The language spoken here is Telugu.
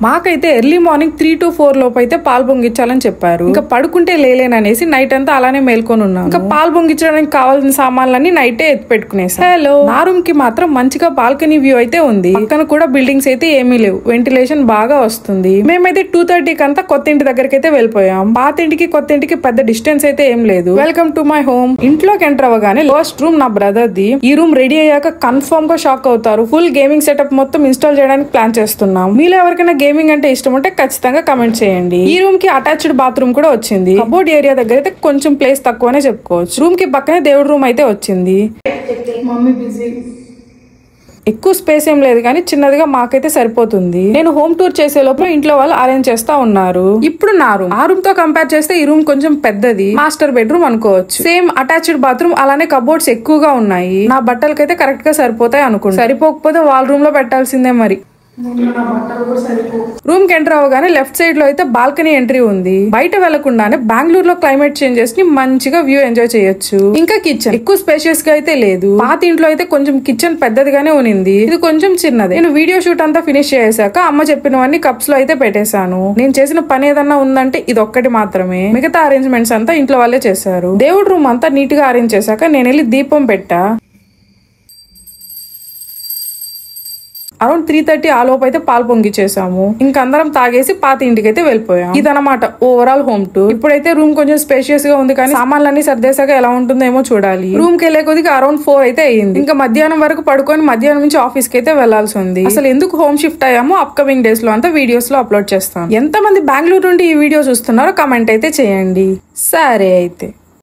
మాకైతే ఎర్లీ మార్నింగ్ 3 to 4 లోపు అయితే పాలు పొంగించాలని చెప్పారు. ఇంకా పడుకుంటే లేలేననేసి నైట్ అంతా అలానే మేల్కొని ఉన్నాం. ఇంకా పాలు పొంగించడానికి కావాల్సిన సామాన్లన్నీ నైటే ఎత్తి పెట్టుకునేసా. హలో, నా రూమ్ కి మాత్రం మంచిగా బాల్కనీ వ్యూ అయితే ఉంది. పక్కన కూడా బిల్డింగ్స్ అయితే ఏమీ లేవు, వెంటిలేషన్ బాగా వస్తుంది. మేమైతే 2:30 కంతా కొత్త ఇంటి దగ్గరికి అయితే వెళ్ళిపోయాం. పాత ఇంటికి కొత్త ఇంటికి పెద్ద డిస్టెన్స్ అయితే ఏం లేదు. Welcome to my home. ఇంట్లోకి ఎంటర్ అవ్వగానే ఫస్ట్ రూమ్ నా బ్రదర్ ది. ఈ రూమ్ రెడీ అయ్యాక కన్ఫర్మ్ గా షాక్ అవుతారు. ఫుల్ గేమింగ్ సెటప్ మొత్తం ఇన్స్టాల్ చేయడానికి ప్లాన్ చేస్తున్నాం. మీలో ఎవరికైనా గేమింగ్ అంటే ఇష్టం ఉంటే ఖచ్చితంగా కమెంట్ చేయండి. ఈ రూమ్ కి అటాచ్డ్ బాత్రూమ్ కూడా వచ్చింది. కబోర్డ్ ఏరియా దగ్గర అయితే కొంచెం ప్లేస్ తక్కువనే చెప్పుకోవచ్చు. రూమ్ కి పక్కనే దేవుడు రూమ్ అయితే వచ్చింది. Mummy busy. ఎక్కువ స్పేస్ ఏం లేదు కానీ చిన్నదిగా మాకైతే సరిపోతుంది. నేను హోమ్ టూర్ చేసే లోపల ఇంట్లో వాళ్ళు అరేంజ్ చేస్తా ఉన్నారు. ఇప్పుడు నా రూమ్ ఆ రూమ్ తో కంపేర్ చేస్తే ఈ రూమ్ కొంచెం పెద్దది. మాస్టర్ బెడ్రూమ్ అనుకోవచ్చు. సేమ్ అటాచ్డ్ బాత్రూమ్, అలానే కబోర్డ్స్ ఎక్కువగా ఉన్నాయి. నా బట్టలకైతే కరెక్ట్ గా సరిపోతాయి అనుకుంటా. సరిపోకపోతే వాల్ రూమ్ లో పెట్టాల్సిందే మరి. రూమ్ కి ఎంటర్ అవగానే లెఫ్ట్ సైడ్ లో అయితే బాల్కనీ ఎంట్రీ ఉంది. బయట వెళ్లకుండానే బెంగళూరులో క్లైమేట్ చేంజెస్ ని మంచిగా వ్యూ ఎంజాయ్ చేయొచ్చు. ఇంకా కిచెన్ ఎక్కువ స్పేషియస్ గా అయితే లేదు. పాత ఇంట్లో అయితే కొంచెం కిచెన్ పెద్దదిగానే ఉంది. ఇది కొంచెం చిన్నది. నేను వీడియో షూట్ అంతా ఫినిష్ చేసాక అమ్మ చెప్పినవన్నీ కప్స్ లో అయితే పెట్టేశాను. నేను చేసిన పని ఏదన్నా ఉందంటే ఇది ఒక్కటి మాత్రమే. మిగతా అరేంజ్మెంట్స్ అంతా ఇంట్లో వాళ్ళే చేశారు. దేవుడు రూమ్ అంతా నీట్ గా అరేంజ్ చేశాక నేను వెళ్ళి దీపం పెట్టా. అరౌండ్ 3:30 ఆ లోపు అయితే పాలు పొంగిచ్చేసాము. ఇంకందరం తాగేసి పాత ఇంటికి అయితే వెళ్ళిపోయాం. ఇదనమాట ఓవరాల్ హోమ్ టూర్. ఇప్పుడైతే రూమ్ కొంచెం స్పేషియస్ గా ఉంది కానీ సామాన్లన్నీ సర్దేశాక ఎలా ఉంటుందేమో చూడాలి. రూమ్ కి వెళ్లే కొద్దిగా అరౌండ్ 4 అయితే అయ్యింది. ఇంకా మధ్యాహ్నం వరకు పడుకొని మధ్యాహ్నం నుంచి ఆఫీస్ కి అయితే వెళ్లాల్సి ఉంది. అసలు ఎందుకు హోమ్ షిఫ్ట్ అయ్యామో అప్కమింగ్ డేస్ లో అంతా వీడియోస్ లో అప్లోడ్ చేస్తాను. ఎంత మంది బెంగళూరు నుండి ఈ వీడియో చూస్తున్నారో కమెంట్ అయితే చేయండి. సరే అయితే.